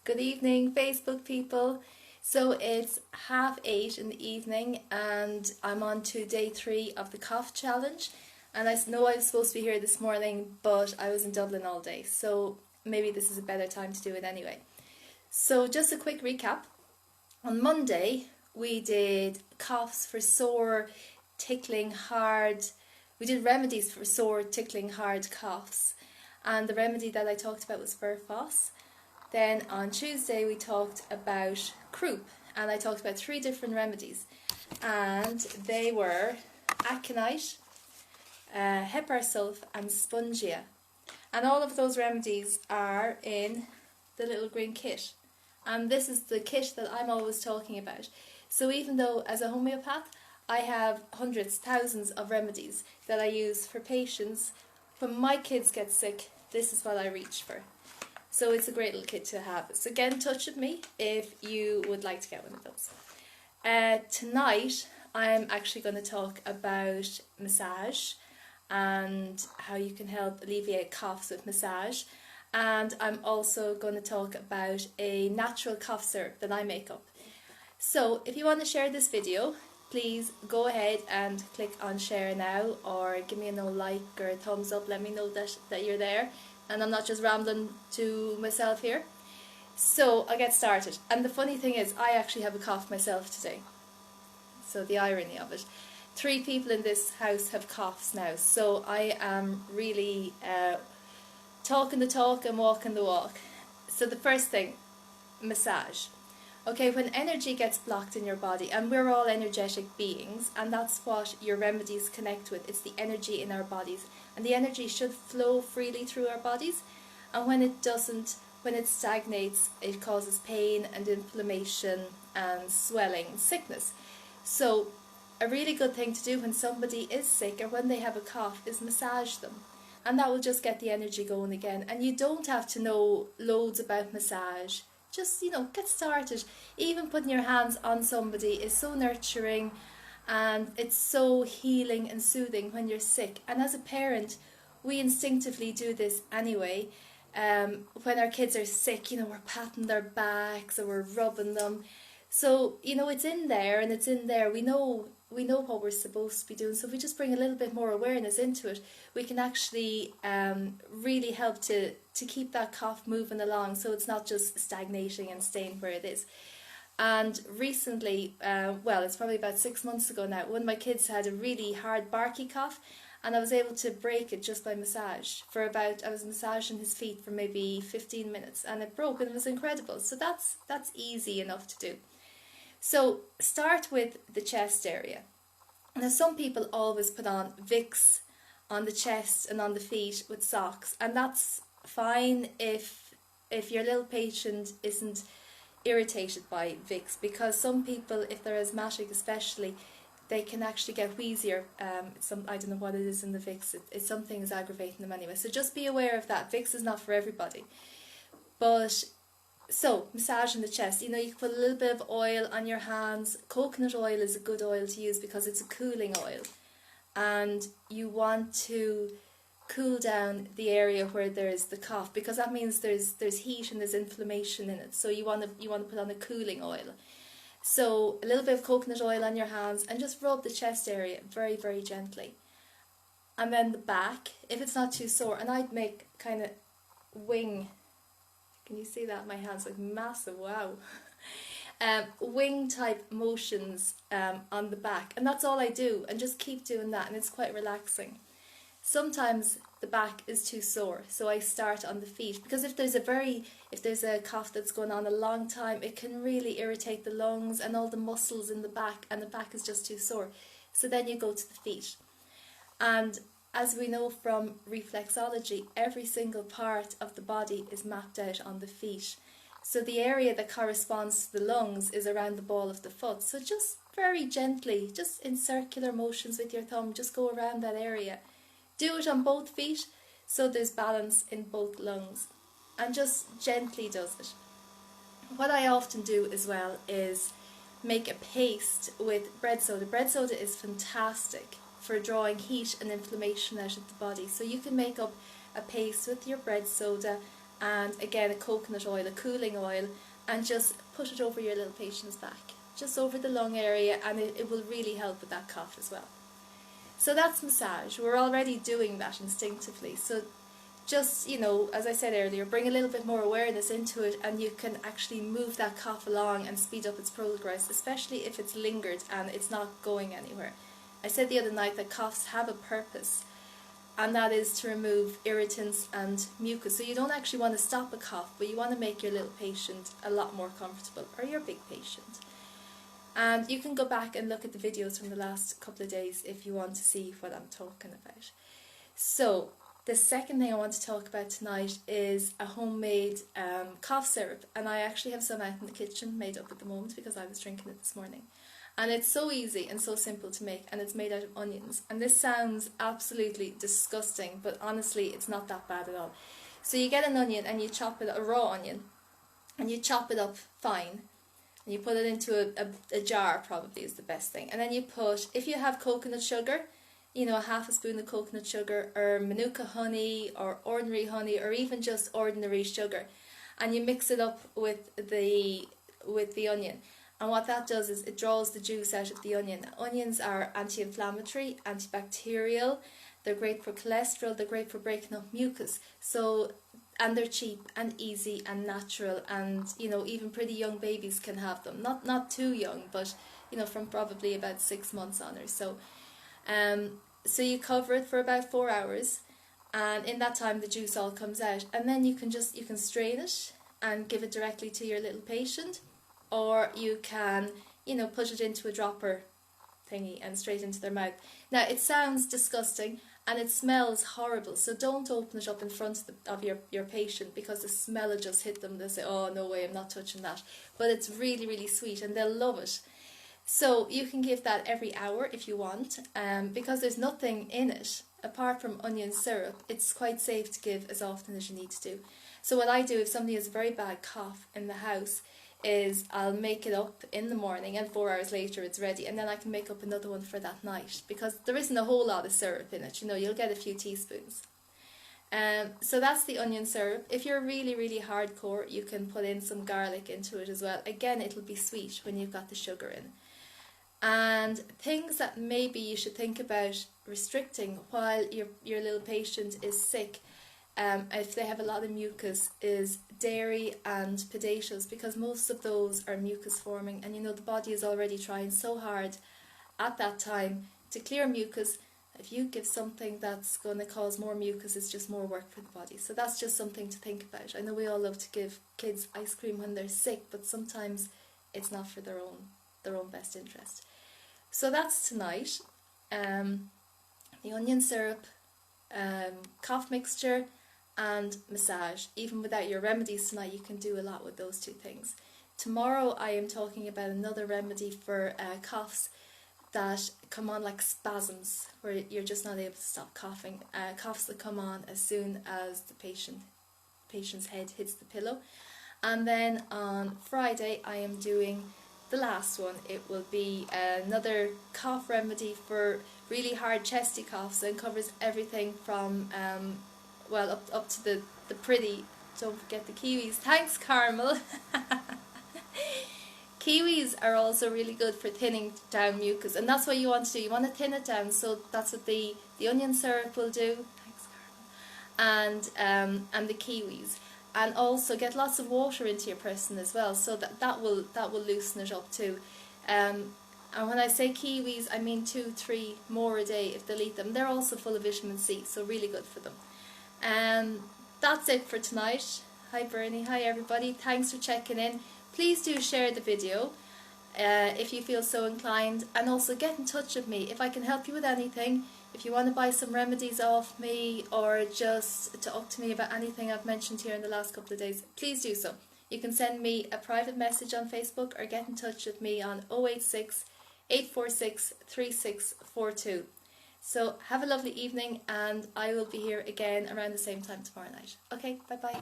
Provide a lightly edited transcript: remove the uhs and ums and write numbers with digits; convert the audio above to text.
Good evening, Facebook people. So it's 8:30 in the evening and I'm on to day 3 of the cough challenge. And I know I was supposed to be here this morning, but I was in Dublin all day. So maybe this is a better time to do it anyway. So just a quick recap. On Monday, we did coughs for sore, tickling, hard. We did remedies for sore, tickling, hard coughs. And the remedy that I talked about was Verfos. Then on Tuesday we talked about croup, and I talked about 3 different remedies, and they were aconite, heparsulf and spongia, and all of those remedies are in the little green kit, and this is the kit that I'm always talking about. So even though as a homeopath I have hundreds, thousands of remedies that I use for patients, when my kids get sick, this is what I reach for. So it's a great little kit to have. So get in touch with me if you would like to get one of those. Tonight I'm actually going to talk about massage and how you can help alleviate coughs with massage. And I'm also going to talk about a natural cough syrup that I make up. So if you want to share this video, please go ahead and click on share now, or give me a like or a thumbs up. Let me know that you're there and I'm not just rambling to myself here. So I'll get started. And the funny thing is, I actually have a cough myself today. So the irony of it. 3 people in this house have coughs now. So I am really talking the talk and walking the walk. So the first thing, massage. Okay, when energy gets blocked in your body, and we're all energetic beings, and that's what your remedies connect with. It's the energy in our bodies, and the energy should flow freely through our bodies, and when it doesn't, when it stagnates, it causes pain and inflammation and swelling and sickness. So a really good thing to do when somebody is sick or when they have a cough is massage them, and that will just get the energy going again. And you don't have to know loads about massage. Just, get started. Even putting your hands on somebody is so nurturing, and it's so healing and soothing when you're sick. And as a parent, we instinctively do this anyway. When our kids are sick, we're patting their backs or we're rubbing them. So, it's in there and it's in there. We know what we're supposed to be doing. So if we just bring a little bit more awareness into it, we can actually really help to keep that cough moving along, so it's not just stagnating and staying where it is. And recently, it's probably about 6 months ago now, one of my kids had a really hard barky cough, and I was able to break it just by massage. I was massaging his feet for maybe 15 minutes, and it broke, and it was incredible. So that's easy enough to do. So start with the chest area. Now some people always put on Vicks on the chest and on the feet with socks, and that's fine if your little patient isn't irritated by Vicks, because some people, if they're asthmatic especially, they can actually get wheezier. I don't know what it is in the Vicks. It's something is aggravating them anyway. So just be aware of that. Vicks is not for everybody. But so massaging the chest, you can put a little bit of oil on your hands. Coconut oil is a good oil to use because it's a cooling oil, and you want to cool down the area where there's the cough, because that means there's heat and there's inflammation in it. So you want to put on a cooling oil. So a little bit of coconut oil on your hands and just rub the chest area very, very gently. And then the back, if it's not too sore, and I'd make kind of wing. Can you see that? My hands look massive, wow. Wing type motions on the back, and that's all I do, and just keep doing that, and it's quite relaxing. Sometimes the back is too sore, so I start on the feet, because if there's a cough that's going on a long time, it can really irritate the lungs and all the muscles in the back, and the back is just too sore. So then you go to the feet. And as we know from reflexology, every single part of the body is mapped out on the feet. So the area that corresponds to the lungs is around the ball of the foot. So just very gently, just in circular motions with your thumb, just go around that area. Do it on both feet so there's balance in both lungs, and just gently does it. What I often do as well is make a paste with bread soda. Bread soda is fantastic for drawing heat and inflammation out of the body. So you can make up a paste with your bread soda and again a coconut oil, a cooling oil, and just put it over your little patient's back, just over the lung area, and it will really help with that cough as well. So that's massage. We're already doing that instinctively. So just, you know, as I said earlier, bring a little bit more awareness into it, and you can actually move that cough along and speed up its progress, especially if it's lingered and it's not going anywhere. I said the other night that coughs have a purpose, and that is to remove irritants and mucus. So you don't actually want to stop a cough, but you want to make your little patient a lot more comfortable, or your big patient. And you can go back and look at the videos from the last couple of days if you want to see what I'm talking about. So the second thing I want to talk about tonight is a homemade cough syrup, and I actually have some out in the kitchen made up at the moment because I was drinking it this morning. And it's so easy and so simple to make, and it's made out of onions. And this sounds absolutely disgusting, but honestly it's not that bad at all. So you get an onion and you chop it, a raw onion, and you chop it up fine. And you put it into a jar, probably is the best thing. And then you put, if you have coconut sugar, you know, a half a spoon of coconut sugar, or manuka honey, or ordinary honey, or even just ordinary sugar. And you mix it up with the onion. And what that does is it draws the juice out of the onion. Onions are anti-inflammatory, antibacterial, they're great for cholesterol, they're great for breaking up mucus. So, and they're cheap and easy and natural, and, you know, even pretty young babies can have them. Not too young, but, you know, from probably about 6 months on or so. So you cover it for about 4 hours, and in that time the juice all comes out, and then you can strain it and give it directly to your little patient, or you can, you know, put it into a dropper thingy and straight into their mouth. Now it sounds disgusting and it smells horrible, so don't open it up in front of your patient, because the smell will just hit them. They'll say, oh no way, I'm not touching that. But it's really, really sweet and they'll love it. So you can give that every hour if you want, because there's nothing in it apart from onion syrup. It's quite safe to give as often as you need to do. So what I do if somebody has a very bad cough in the house is I'll make it up in the morning, and 4 hours later it's ready, and then I can make up another one for that night, because there isn't a whole lot of syrup in it, you know, you'll get a few teaspoons. So that's the onion syrup. If you're really, really hardcore, you can put in some garlic into it as well. Again, it'll be sweet when you've got the sugar in. And things that maybe you should think about restricting while your little patient is sick, if they have a lot of mucus, is dairy and potatoes, because most of those are mucus forming, and you know the body is already trying so hard at that time to clear mucus. If you give something that's going to cause more mucus, it's just more work for the body. So that's just something to think about. I know we all love to give kids ice cream when they're sick, but sometimes it's not for their own best interest. So that's tonight. The onion syrup, cough mixture, and massage. Even without your remedies tonight, you can do a lot with those two things. Tomorrow I am talking about another remedy for coughs that come on like spasms, where you're just not able to stop coughing. Coughs that come on as soon as the patient's head hits the pillow. And then on Friday I am doing the last one. It will be another cough remedy for really hard chesty coughs, and covers everything from well, up to the pretty, don't forget the kiwis. Thanks, Carmel. Kiwis are also really good for thinning down mucus, and that's what you want to do. You want to thin it down, so that's what the onion syrup will do. Thanks, Carmel. And the kiwis. And also get lots of water into your person as well, so that will loosen it up too. And when I say kiwis, I mean 2-3 more a day if they'll eat them. They're also full of vitamin C, so really good for them. That's it for tonight. Hi Bernie, hi everybody, thanks for checking in. Please do share the video if you feel so inclined, and also get in touch with me if I can help you with anything. If you want to buy some remedies off me, or just to talk to me about anything I've mentioned here in the last couple of days, please do so. You can send me a private message on Facebook, or get in touch with me on 086 846 3642. So have a lovely evening, and I will be here again around the same time tomorrow night. Okay, bye bye.